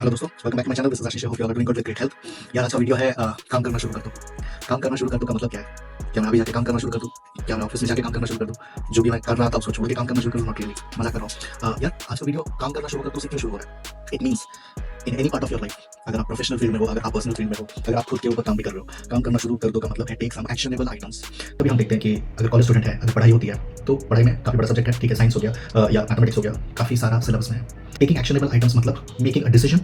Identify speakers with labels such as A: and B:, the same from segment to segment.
A: Hello दोस्तों, welcome back to my channel. This is Ashish. Hope you are doing good with great health. यार आज का video है काम करना शुरू कर दो। काम करना शुरू कर दो का मतलब क्या है? क्या मैं अभी जाके काम करना शुरू कर दूं? क्या मैं ऑफिस में जाके काम करना शुरू कर दूं? जो भी मैं कर रहा था उसको छोड़ के काम करना शुरू कर दूं? नॉट रियली, मजाक कर रहा हूँ। यार आज का वीडियो काम करना शुरू कर दो से क्यों शुरू हो रहा है? It means in any part of your life, अगर आप प्रोफेशनल फील्ड में हो, अगर आप पर्सनल फील्ड में हो, अगर आप खुद के ऊपर काम भी कर रहे हो, काम करना शुरू कर दो का मतलब है टेक सम एक्शनेबल आइटम्स। तभी हम देखते हैं कि अगर कॉलेज स्टूडेंट है, अगर पढ़ाई होती है तो पढ़ाई में काफी बड़ा सब्जेक्ट है, ठीक है, साइंस हो गया या मैथमेटिक्स हो गया, काफी सारा सिलेबस में है। टेकिंग एक्शनेबल आइटम्स मतलब making a decision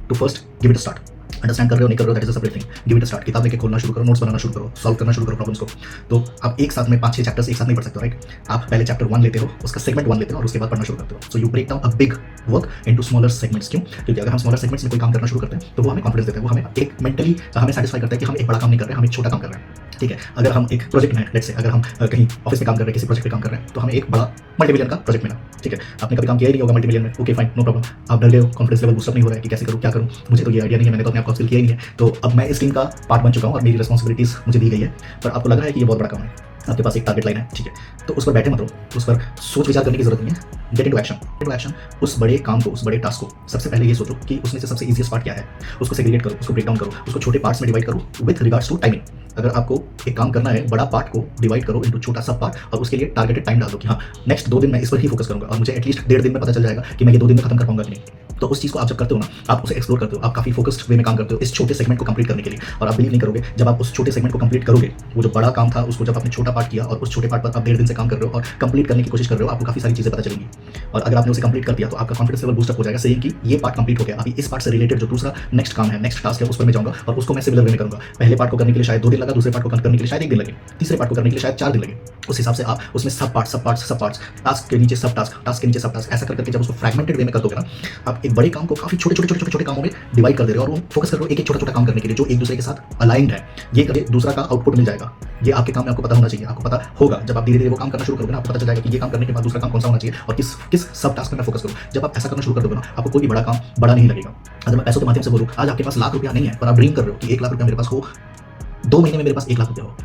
A: to first give it a start. Understand कर रहे हो नहीं कर रहे हो, that is a separate thing. Give it a start. किताब लेके खोलना शुरू करो, नोट्स बनाना शुरू करो, सॉल्व करना शुरू करो प्रॉब्लम्स को। तो आप एक साथ में 5-6 चैप्टर्स एक साथ नहीं पढ़ सकते हो, राइट? आप पहले चैप्टर 1 लेते हो, उसका सेगमेंट 1 लेते हो और उसके बाद पढ़ना शुरू करते हो। So you break down a big work into smaller segments. क्यों? क्योंकि अगर हम स्मॉलर सेगमेंट्स में कोई काम करना शुरू करते हैं तो वो हमें कॉन्फिडेंस देता है, वो हमें एक मेंटली हमें सेटिस्फाई करता है कि हम एक बड़ा काम नहीं कर रहे हैं, हम एक छोटा काम कर रहे हैं, ठीक है। अगर हम एक प्रोजेक्ट में, लेट्स से अगर हम कहीं ऑफिस में काम कर रहे हैं, किसी प्रोजेक्ट पे काम कर रहे हैं, तो हमें एक बड़ा मल्टीमिलियन का प्रोजेक्ट मिला, ठीक है। आपने कभी काम किया ही नहीं होगा मल्टीमिलियन में, ओके फाइन, नो प्रॉब्लम। आप डर गए हो, कॉन्फिडेंस लेवल बूस्ट अप नहीं हो रहा है कि कैसे करूँ, क्या करूँ, मुझे तो ये आइडिया नहीं है, मैंने तो अपने आप को किया ही नहीं है। तो अब मैं इस टीम का पार्ट बन चुका हूँ और मेरी रिस्पॉन्सिबिलिटीज मुझे दी गई है, पर आपको लग रहा है कि ये बहुत बड़ा काम है। आपके पास एक टारगेट लाइन है, ठीक है, तो उस पर बैठे मत रहो, उस पर सोच विचार करने की जरूरत नहीं है। Get into action. Into action. उस बड़े काम को, उस बड़े टास्क को सबसे पहले ये सोचो कि उसमें से सबसे इजीएस्ट पार्ट क्या है, उसको सेग्रीगेट करो, उसको ब्रेक डाउन करो, उसको छोटे पार्ट्स में डिवाइड करो विद रिगार्ड्स टू टाइमिंग। अगर आपको एक काम करना है, बड़ा पार्ट को डिवाइड करो इनटू छोटा सब पार्ट और उसके लिए टारगेटेड टाइम डाल दो कि हाँ नेक्स्ट 2 दिन मैं इस पर ही फोकस करूंगा और मुझे एटलीस्ट 1.5 दिन में पता चल जाएगा कि मैं ये 2 दिन में खत्म कर पाऊंगा कि नहीं। तो उस चीज़ को आप जब करते हो ना, आप उसे एक्सप्लोर करते हो, आप काफी फोकस्ड वे में काम करते हो इस छोटे सेगमेंट को कंप्लीट करने के लिए। और आप बिलीव नहीं करोगे, जब आप उस छोटे सेगमेंट को कंप्लीट करोगे, वो जो बड़ा काम था उसको जब आपने छोटा पार्ट किया और उस छोटे पार्ट पर आप 1.5 दिन से काम कर रहे हो और कंप्लीट करने की कोशिश कर रहे हो, आपको काफी सारी चीजें पता चलेंगी। और अगर आपने उसे कंप्लीट कर दिया तो आपका कॉन्फिडेंस लेवल बूस्ट अप हो जाएगा, सेइंग कि ये पार्ट कंप्लीट हो गया, अभी इस पार्ट से रिलेटेड जो दूसरा नेक्स्ट काम है, नेक्स्ट टास्क है, उस पर मैं जाऊंगा और उसको मैं सिमिलर वे में करूंगा। पहले पार्ट को करने के लिए शायद 2 दिन लगा, दूसरे पार्ट को करने के लिए शायद 1 दिन लगे, तीसरे पार्ट को करने के लिए शायद 4 दिन लगे। उस हिसाब से आप उसमें सब पार्ट्स, टास्क के नीचे सब टास्क, टास्क के नीचे सब टास्क, ऐसा करके जब उसको फ्रैगमेंटेड वे में कर दोगे ना, आप एक बड़े काम को काफी छोटे कामों में डिवाइड कर दे रहे हो और वो फोकस कर रहे हो एक छोटा काम करने के लिए जो एक दूसरे के साथ अलाइंड है। ये करके दूसरा का आउटपुट मिल जाएगा। ये आपके काम में आपको पता होना चाहिए, आपको पता होगा जब आप धीरे धीरे वो काम करना शुरू करोगे ना, आपको पता चल जाएगा कि ये काम करने के बाद दूसरा काम कौन सा होना चाहिए और किस सब टास्क में फोकस करूं। जब आप ऐसा करना शुरू कर दोगे ना, आपको कोई भी बड़ा काम बड़ा नहीं लगेगा। अगर मैं पैसों के माध्यम से बोलूं, आज आपके पास लाख रुपया नहीं है पर आप ड्रीम कर रहे हो कि 1 लाख रुपया मेरे पास हो, 2 महीने में मेरे पास 1 लाख रुपया हो।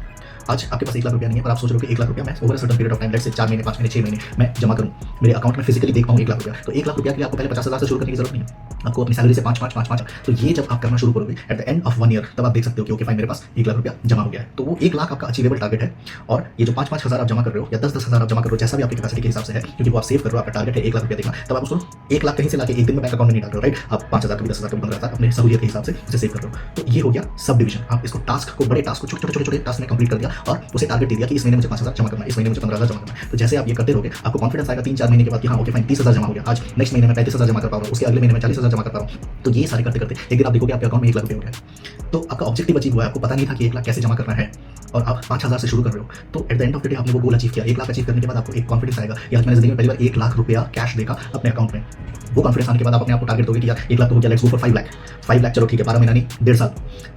A: आज आपके पास 1 लाख रुपया नहीं है पर आप सोच रहे हो कि 1 लाख रुपया मैं over certain period of time, let's say 4 महीने, 5 महीने, 6 महीने मैं जमा करूं, मेरे अकाउंट में फिजिकली देख पाऊं 1 लाख रुपया। तो 1 लाख रुपया के लिए आपको पहले 50,000 से शुरू करने की जरूरत नहीं है, आपको अपनी सैलरी से 5 तो ये जब आप करना शुरू करोगे at the end of 1 year, तब आप देख सकते हो कि ओके फाइन, मेरे पास 1 लाख रुपया जमा हो गया है। तो वो 1 लाख आपका अचीवेबल टारगेट है। और ये जो 5-5 हज़ार आप जमा कर रहे हो या 10-10 हज़ार आप जमा कर रहे हो, जैसा भी आपकी कैपेसिटी के हिसाब से है, क्योंकि वो आप सेव कर रहे हो, आपका टारगेट है 1 लाख रुपया देना, तब आप उसको 1 लाख कहीं से लाके एक दिन में बैंक अकाउंट में नहीं डाल रहे हो, राइट? आप 5,000 कभी 10,000 कभी 15,000 अपने सहूलियत के हिसाब से उसे सेव कर रहे हो। तो ये हो गया सब डिवीजन। आप इसको टास्क को, बड़े टास्क को छोटे टास्क में कंप्लीट कर दिया और उसे टारगेट दे दिया कि इस महीने मुझे 5,000 जमा करना है, इस महीने मुझे 15,000 जमा करना है। तो जैसे आप ये करते रहोगे, आपको कॉन्फिडेंस आएगा 3-4 महीने के बाद कि हाँ ओके फाइन, 30,000 जमा हो गया, आज नेक्स्ट महीने में 35,000 जमा कर पा रहा हूँ, उसके अगले महीने में 40,000 जमा कर पा रहा हूँ। तो ये सारे करते करते एक दिन आप देखोगे आपके अकाउंट में 1 लाख रुपये हो गया। तो आपका ऑब्जेक्टिव अचीव हुआ है, आपको पता नहीं था कि 1 लाख कैसे जमा करना है और आप 5,000 से शुरू कर रहे हो। तो at the end of the day आपने वो गोल अचीव किया। 1 लाख अचीव करने के बाद आपको एक कॉन्फिडेंस आएगा कि आज मैंने जिंदगी में पहली बार 1 लाख रुपया कैश देखा अपने अकाउंट में। वो कॉन्फिडेंस आने के बाद आप अपने आप को टारगेट दोगे कि यार 1 लाख तो हो गया, let's go for 5 lakh. 5 lakh चलो ठीक है, 12 महीना नहीं 1.5 साल,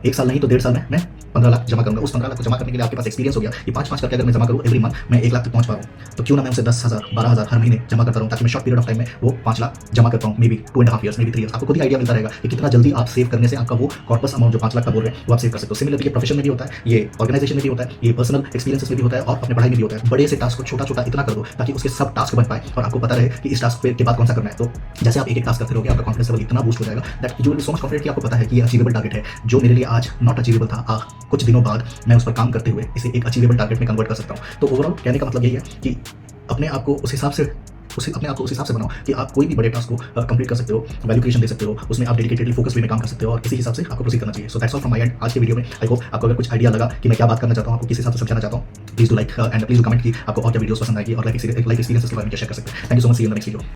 A: 1 साल नहीं तो 1.5 साल में मैं 15 लाख जमा करूंगा। उस 15 लाख को जमा करने के लिए आपके पास एक्सपीरियंस हो गया। ये 5-5 करके अगर मैं जमा करूँ एवरी मंथ, मैं 1 लाख तक पहुंच पा रहा हूँ। तो क्यों ना मैं उसे 10,000, 12,000 हर महीने जमा करता रहूं, ताकि मैं शॉर्ट पीरियड ऑफ टाइम में वो 5 लाख जमा कर पाऊँ, may be 2.5 years, may be 3 years. आपको खुद ही आइडिया मिलता रहेगा कि कितना जल्दी आप सेव करने से आपका वो कॉर्पस अमाउंट जो 5 लाख का बोल रहे हैं वो आप सेव कर सकते हो। सिमिलरली ये प्रोफेशन में भी होता है, ये ऑर्गेनाइजेशन में भी होता है, ये पर्सनल एक्सपीरियंसेस में भी होता है और अपने पढ़ाई में भी होता है। बड़े से टास्क को छोटा इतना कर दो ताकि उसके सब टास्क बन पाए और आपको पता रहे कि इस टास्क के बाद कौन सा करना है। तो जैसे आप एक टास्क करते रहोगे, आपका कॉन्फिडेंस लेवल इतना बूस्ट हो जाएगा that you will be so much confident कि आपको पता है कि ये अचीवेबल टारगेट है, जो मेरे लिए आज नॉट अचीवेबल था, कुछ दिनों बाद मैं उस पर काम करते हुए इसे एक अचीवेबल टारगेट में कन्वर्ट कर सकता हूँ। तो ओवरऑल कहने का मतलब यही है कि अपने आप को उस हिसाब से बनाओ कि आप कोई भी बड़े टास्क को कंप्लीट कर सकते हो, वैल्यू क्रिएशन दे सकते हो, उसमें आप डेडिकेटेडली फोकस वे में काम कर सकते हो और इसी हिसाब से आपको प्रोसीड करना चाहिए। So that's all from my and आज के वीडियो में। आई होप आपको अगर कुछ आइडिया लगा कि मैं क्या बात करना चाहता हूँ, आपको किस हिसाब से समझाना चाहता हूँ, please do like and please do comment कि आपको और क्या वीडियोस पसंद आएगी और लाइफ एक्सपीरियंसेस के बारे में शेयर कर सकते हैं। Thank you so much, see you in the next video.